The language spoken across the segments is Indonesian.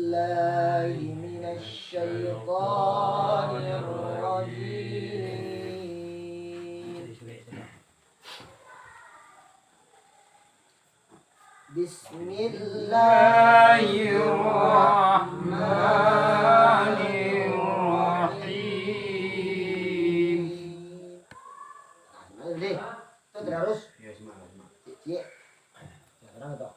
بالله من الشيطان الرجيم. بسم الله الرحمن الرحيم. Itu terus. Ya. Sekarang itu.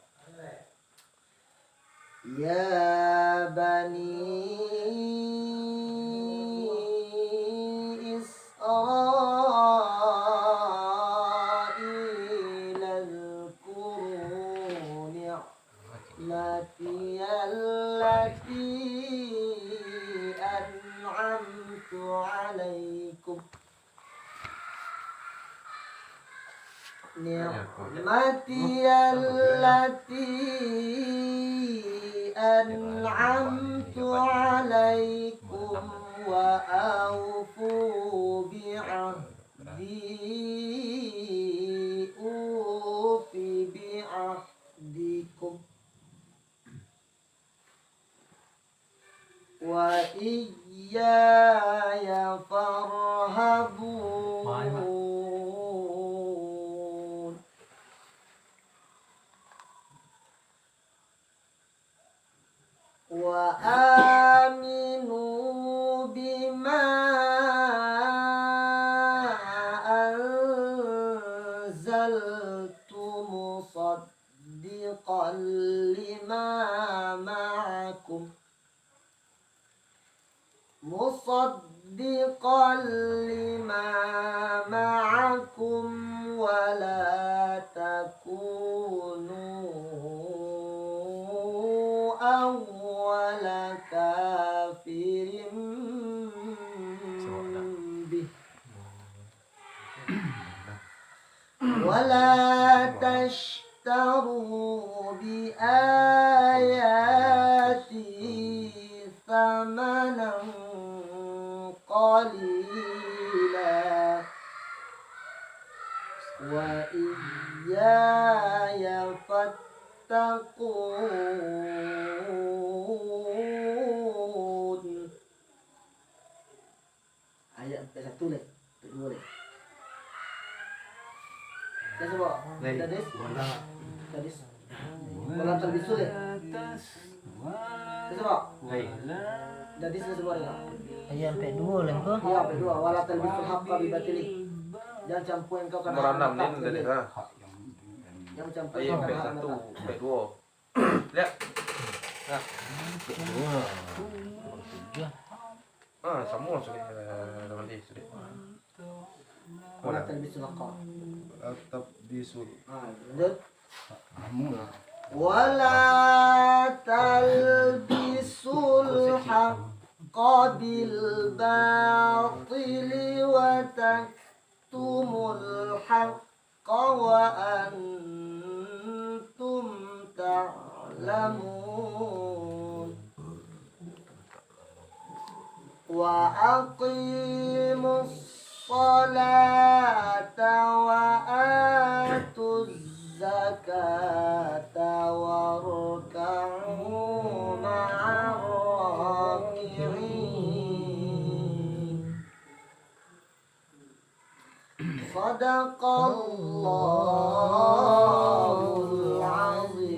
Ya bani Israil al-kuru ni'mati allati an'amtu alaikum. Ni'mati allati an'amtu alaikum wa awfu bi'ahdi ufi bi'ahdikum wa iyaya farhabun. Wa aminu bima anzaltu musaddiqan lima ma'akum wa la takunu awwala kafirin bih wa la tashtaru bi ayati thamanan qalila wa iyaya fattaqun. Ayat 1 leh, 2 leh. Dah sebab. Tadis. Tadis. Wala talbisu leh. Dah sebab. Tadis dah sebab ya. Ayat sampai 2 leh tu. Ya, sampai 2. Wala talbisu haqqa bi batili. Jangan campur engkau kan. Nomor 6 ni tadi ha. Jangan campur. Ayat sampai 1, sampai 2. Lihat. Nah. Semua sudah dalam ni sudah. Wala talbisu haqqa. Atap bisul. Lanjut. Wala talbisul haqqa bil batili wa taktumul haqqa wa antum ta'lamun. Wa aqimus salata wa atuz zakata warka'u ma'ar raki'in. Sadaqallahul azim.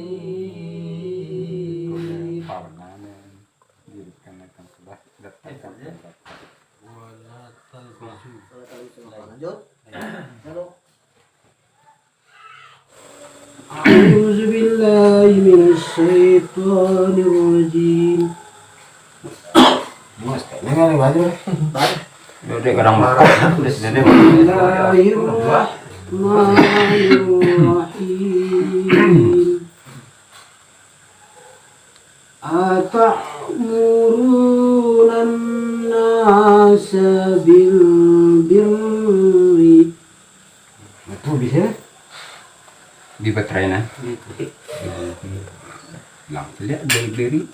Lanjut. A'udzu billahi minasy syaithanir rajim. Udah kadang makan, udah sini. Bismillahirrahmanirrahim. Ata'muruna an-nasa bil birri. Itu bisa di baterai nah. Langsung lihat beri.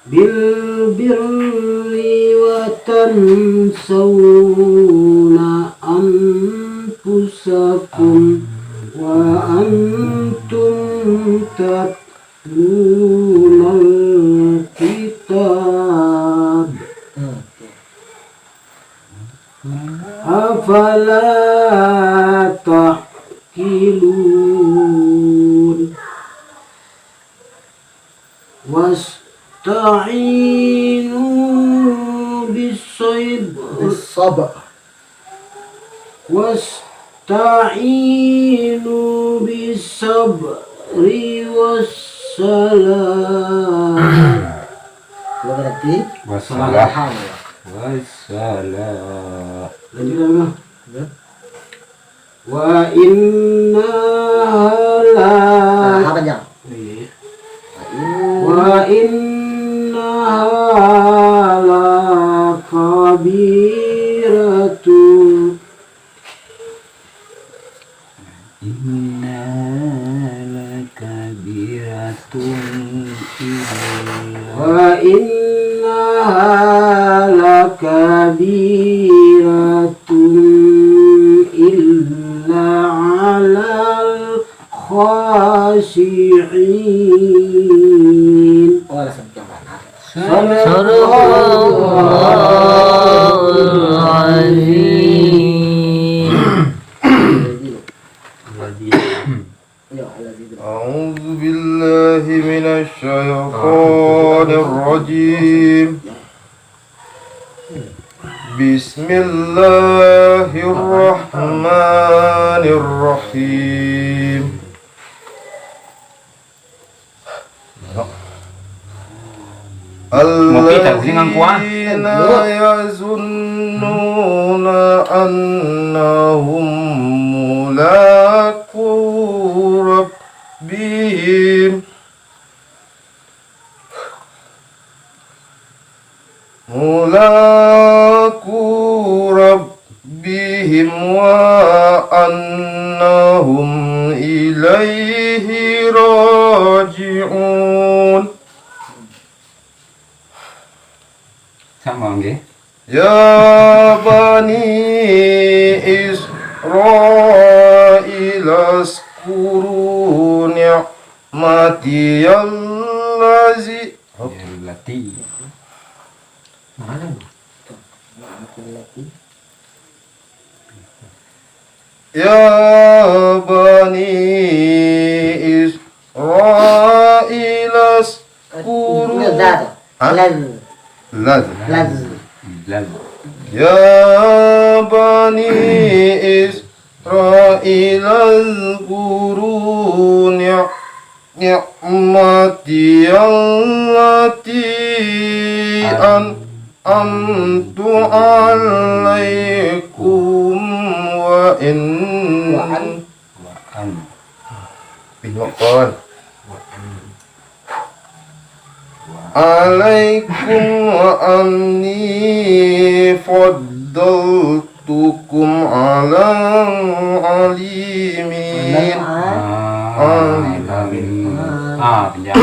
Bil birri wa tansawna anfusakum wa antum tatluna لا تعقلون واستعينوا بالصبر واستعينوا بالصبر والصلاة berarti Wassalah. salah. Wassalah. lanjut wa inna la Apa jam? wa inna la kabiratun Inna lakabiratun wa inna la kabiratun illa alal khashi'in. Oh, langsung jam. Sadaqallahul azim. أعوذ بالله من الشيطان الرجيم بسم الله الرحمن الرحيم الذين يظنون أنهم ملاقو ربهم وأنهم إليه راجعون. Sama nggih. يا بني إسرائيل اذكروا نعمتي الذي Allati. يا بني إسرائيل اذكروا Lal. يا بني إسرائيل اذكروا نعمتي التي أنعمت عليكم عليكم وأني فضلتكم على العالمين. Pinjam.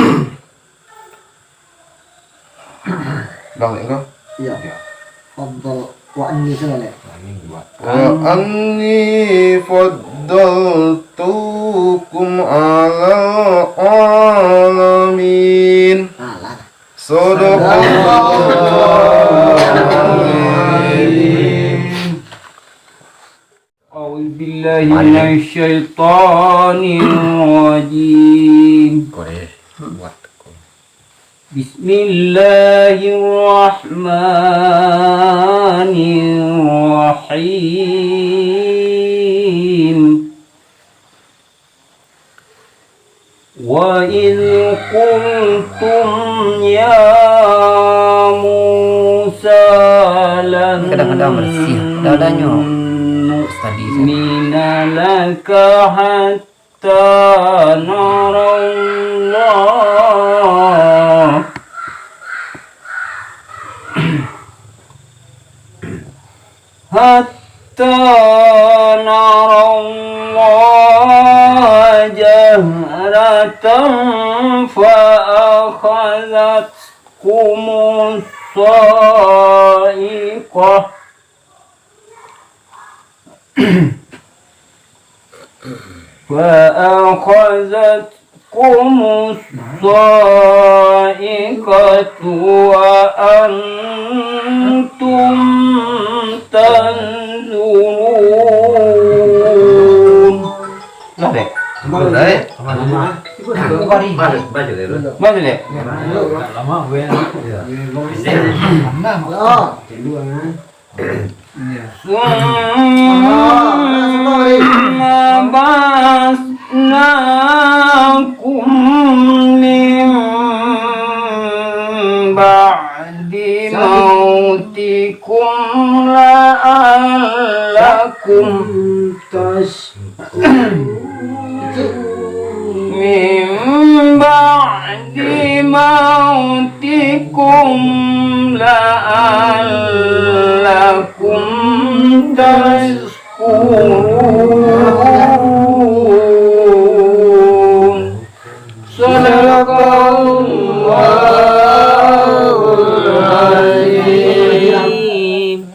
Bang enggak? Iya. Fadl wa anni sana. وأني فضلتكم على العالمين. Alah. صدق الله أعوذ بالله من الشيطان الرجيم. بسم الله الرحمن الرحيم. وإذ قلتم يا موسى لن نؤمن لك حتى نرى الله جهرة فأخذتكم الصاعقة وأنتم تنظرون Lah deh. Đấy. Kau di. Baca deh. lama gue Đó. Basnakum min ba'di mautikum la'allakum min ba'di mautikum la'allakum tashkurun. Sadaqallahul azim.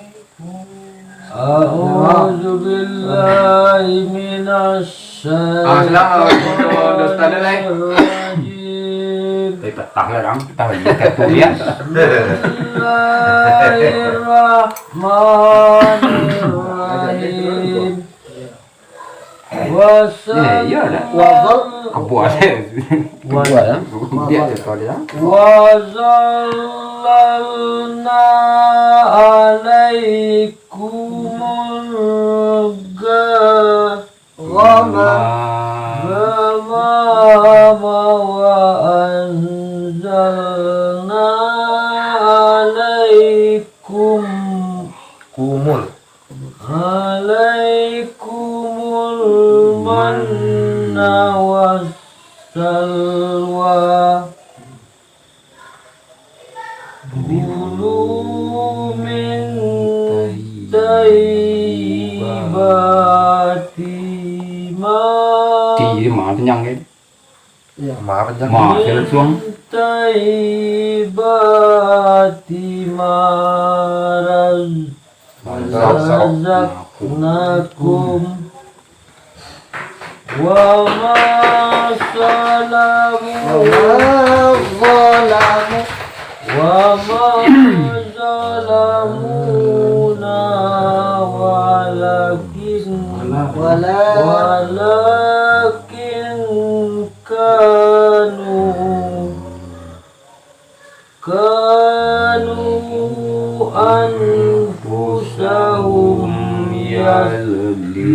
A'udzu billahi minasy petang lah dong, kita lagi kartu ya. Bismillahirrahmanirrahim. Iya ada. Kabu ada. Dia dia. Wazallalna alaikumul ghamama wa anzalna alaikumul manna wassalwa. Kulu min tayyibati ma Thì mà nhang cái. Má vẫn chắc. Mà sẽ lên xuống. tayyibati ma razaqnakum wa ma salamu wa ma zalamuna walakin kanu anfusahum yazlimun.